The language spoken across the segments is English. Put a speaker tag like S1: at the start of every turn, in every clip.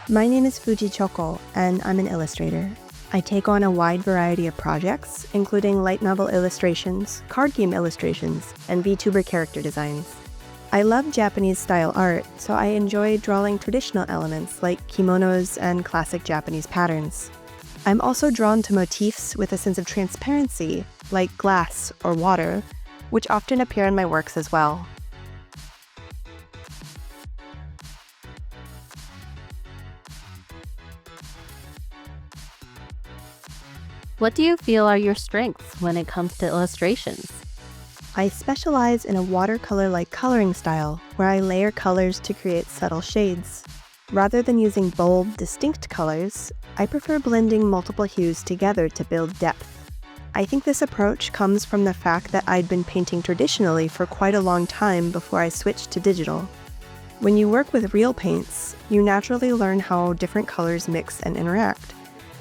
S1: My name is Fuji Choco, and I'm an illustrator. I take on a wide variety of projects, including light novel illustrations, card game illustrations, and VTuber character designs. I love Japanese-style art, so I enjoy drawing traditional elements like kimonos and classic Japanese patterns. I'm also drawn to motifs with a sense of transparency, like glass or water, which often appear in my works as well.
S2: What do you feel are your strengths when it comes to illustrations?
S1: I specialize in a watercolor-like coloring style, where I layer colors to create subtle shades. Rather than using bold, distinct colors, I prefer blending multiple hues together to build depth. I think this approach comes from the fact that I'd been painting traditionally for quite a long time before I switched to digital. When you work with real paints, you naturally learn how different colors mix and interact,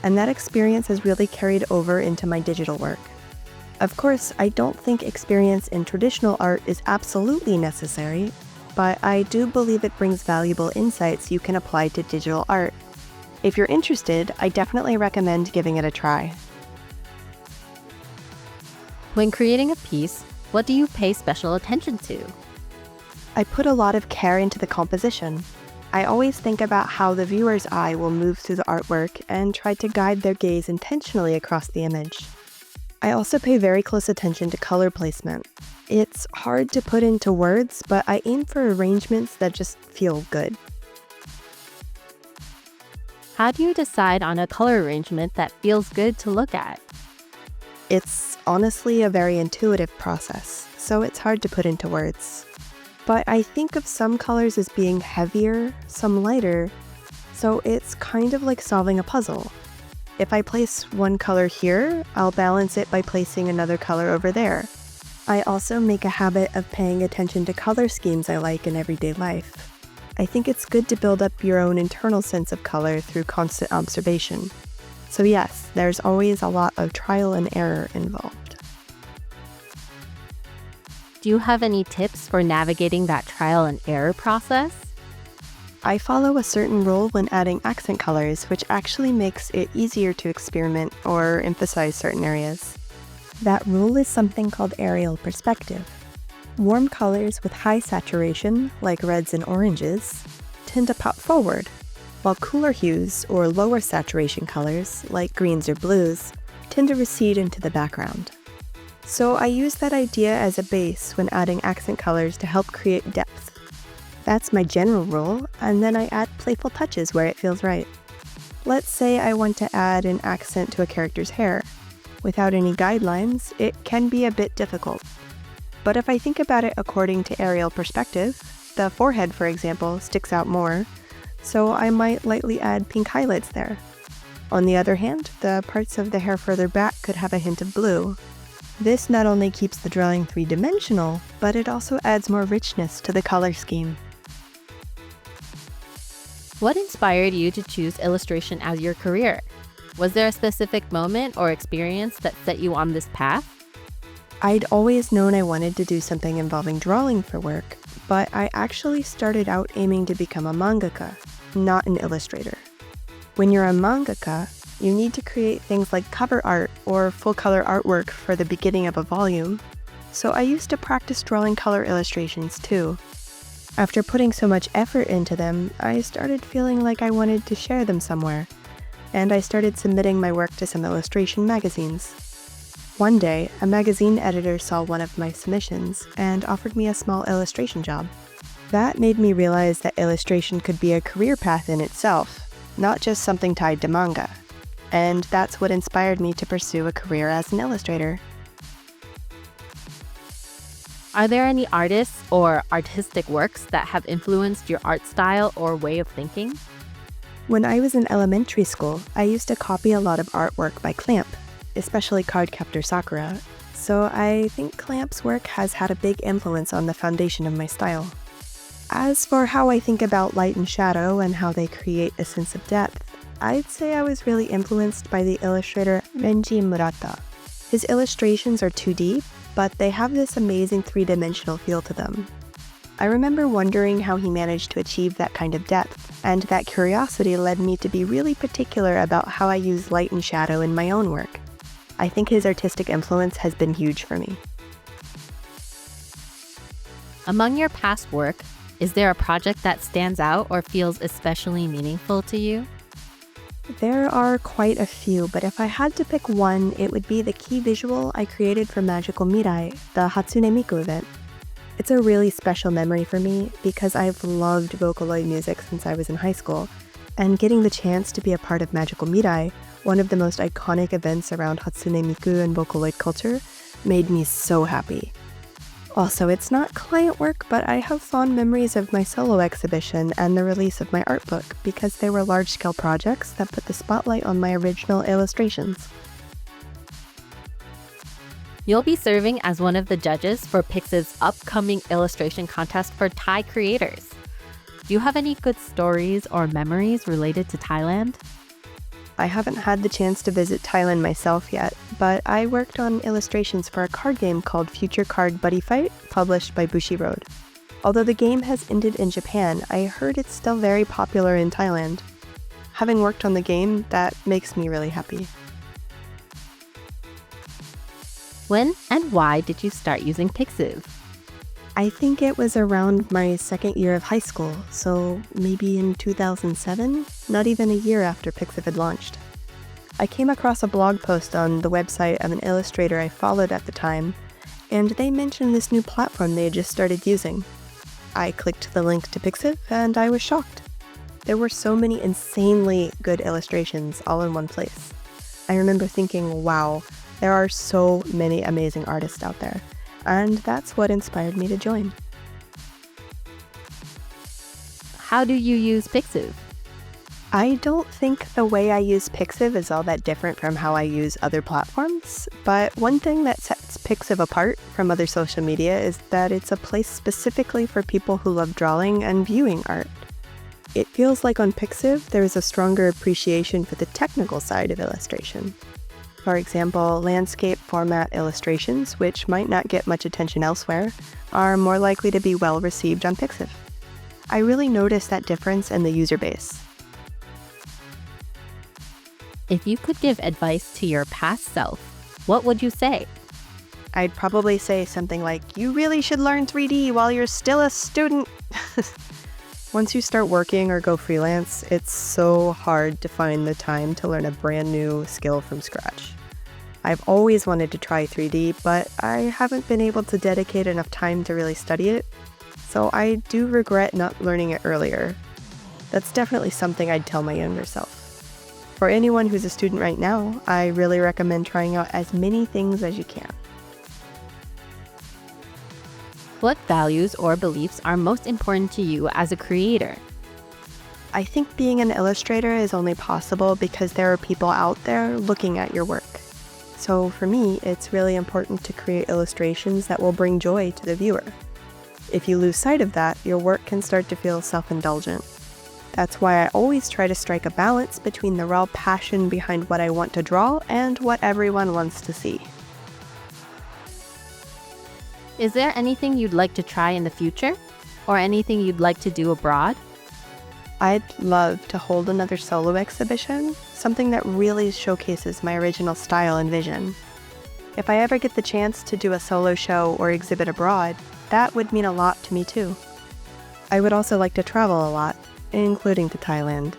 S1: and that experience has really carried over into my digital work. Of course, I don't think experience in traditional art is absolutely necessary, but I do believe it brings valuable insights you can apply to digital art. If you're interested, I definitely recommend giving it a try.
S2: When creating a piece, what do you pay special attention to?
S1: I put a lot of care into the composition. I always think about how the viewer's eye will move through the artwork and try to guide their gaze intentionally across the image. I also pay very close attention to color placement. It's hard to put into words, but I aim for arrangements that just feel good.
S2: How do you decide on a color arrangement that feels good to look at?
S1: It's honestly a very intuitive process, so it's hard to put into words. But I think of some colors as being heavier, some lighter, so it's kind of like solving a puzzle. If I place one color here, I'll balance it by placing another color over there. I also make a habit of paying attention to color schemes I like in everyday life. I think it's good to build up your own internal sense of color through constant observation. So yes, there's always a lot of trial and error involved.
S2: Do you have any tips for navigating that trial and error process?
S1: I follow a certain rule when adding accent colors, which actually makes it easier to experiment or emphasize certain areas. That rule is something called aerial perspective. Warm colors with high saturation, like reds and oranges, tend to pop forward, while cooler hues or lower saturation colors, like greens or blues, tend to recede into the background. So I use that idea as a base when adding accent colors to help create depth. That's my general rule, and then I add playful touches where it feels right. Let's say I want to add an accent to a character's hair. Without any guidelines, it can be a bit difficult. But if I think about it according to aerial perspective, the forehead, for example, sticks out more, so I might lightly add pink highlights there. On the other hand, the parts of the hair further back could have a hint of blue. This not only keeps the drawing three-dimensional, but it also adds more richness to the color scheme.
S2: What inspired you to choose illustration as your career? Was there a specific moment or experience that set you on this path?
S1: I'd always known I wanted to do something involving drawing for work, but I actually started out aiming to become a mangaka, not an illustrator. When you're a mangaka, you need to create things like cover art or full-color artwork for the beginning of a volume, so I used to practice drawing color illustrations too. After putting so much effort into them, I started feeling like I wanted to share them somewhere, and I started submitting my work to some illustration magazines. One day, a magazine editor saw one of my submissions and offered me a small illustration job. That made me realize that illustration could be a career path in itself, not just something tied to manga. And that's what inspired me to pursue a career as an illustrator.
S2: Are there any artists or artistic works that have influenced your art style or way of thinking?
S1: When I was in elementary school, I used to copy a lot of artwork by Clamp, especially Cardcaptor Sakura, so I think Clamp's work has had a big influence on the foundation of my style. As for how I think about light and shadow and how they create a sense of depth, I'd say I was really influenced by the illustrator Renji Murata. His illustrations are 2D, but they have this amazing three-dimensional feel to them. I remember wondering how he managed to achieve that kind of depth, and that curiosity led me to be really particular about how I use light and shadow in my own work. I think his artistic influence has been huge for me.
S2: Among your past work, is there a project that stands out or feels especially meaningful to you?
S1: There are quite a few, but if I had to pick one, it would be the key visual I created for Magical Mirai, the Hatsune Miku event. It's a really special memory for me because I've loved Vocaloid music since I was in high school, and getting the chance to be a part of Magical Mirai, one of the most iconic events around Hatsune Miku and Vocaloid culture, made me so happy. Also, it's not client work, but I have fond memories of my solo exhibition and the release of my art book because they were large-scale projects that put the spotlight on my original illustrations.
S2: You'll be serving as one of the judges for Pixiv's upcoming illustration contest for Thai creators. Do you have any good stories or memories related to Thailand?
S1: I haven't had the chance to visit Thailand myself yet, but I worked on illustrations for a card game called Future Card Buddy Fight, published by Bushiroad. Although the game has ended in Japan, I heard it's still very popular in Thailand. Having worked on the game, that makes me really happy.
S2: When and why did you start using Pixiv?
S1: I think it was around my second year of high school, so maybe in 2007, not even a year after Pixiv had launched. I came across a blog post on the website of an illustrator I followed at the time, and they mentioned this new platform they had just started using. I clicked the link to Pixiv, and I was shocked. There were so many insanely good illustrations all in one place. I remember thinking, wow, there are so many amazing artists out there. And that's what inspired me to join.
S2: How do you use Pixiv?
S1: I don't think the way I use Pixiv is all that different from how I use other platforms, but one thing that sets Pixiv apart from other social media is that it's a place specifically for people who love drawing and viewing art. It feels like on Pixiv there is a stronger appreciation for the technical side of illustration. For example, landscape format illustrations, which might not get much attention elsewhere, are more likely to be well received on Pixiv. I really noticed that difference in the user base.
S2: If you could give advice to your past self, what would you say?
S1: I'd probably say something like, you really should learn 3D while you're still a student. Once you start working or go freelance, it's so hard to find the time to learn a brand new skill from scratch. I've always wanted to try 3D, but I haven't been able to dedicate enough time to really study it, so I do regret not learning it earlier. That's definitely something I'd tell my younger self. For anyone who's a student right now, I really recommend trying out as many things as you can.
S2: What values or beliefs are most important to you as a creator?
S1: I think being an illustrator is only possible because there are people out there looking at your work. So for me, it's really important to create illustrations that will bring joy to the viewer. If you lose sight of that, your work can start to feel self-indulgent. That's why I always try to strike a balance between the raw passion behind what I want to draw and what everyone wants to see.
S2: Is there anything you'd like to try in the future? Or anything you'd like to do abroad?
S1: I'd love to hold another solo exhibition, something that really showcases my original style and vision. If I ever get the chance to do a solo show or exhibit abroad, that would mean a lot to me too. I would also like to travel a lot, including to Thailand.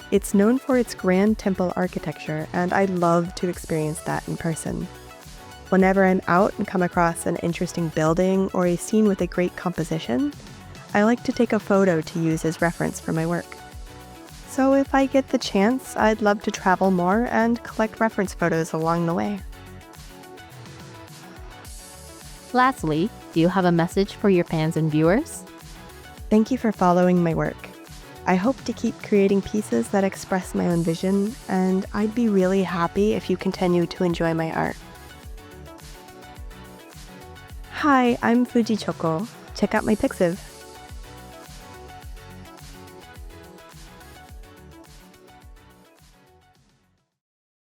S1: It's known for its grand temple architecture, and I'd love to experience that in person. Whenever I'm out and come across an interesting building or a scene with a great composition, I like to take a photo to use as reference for my work. So if I get the chance, I'd love to travel more and collect reference photos along the way.
S2: Lastly, do you have a message for your fans and viewers?
S1: Thank you for following my work. I hope to keep creating pieces that express my own vision, and I'd be really happy if you continue to enjoy my art. Hi, I'm Fuji Choco. Check out my Pixiv.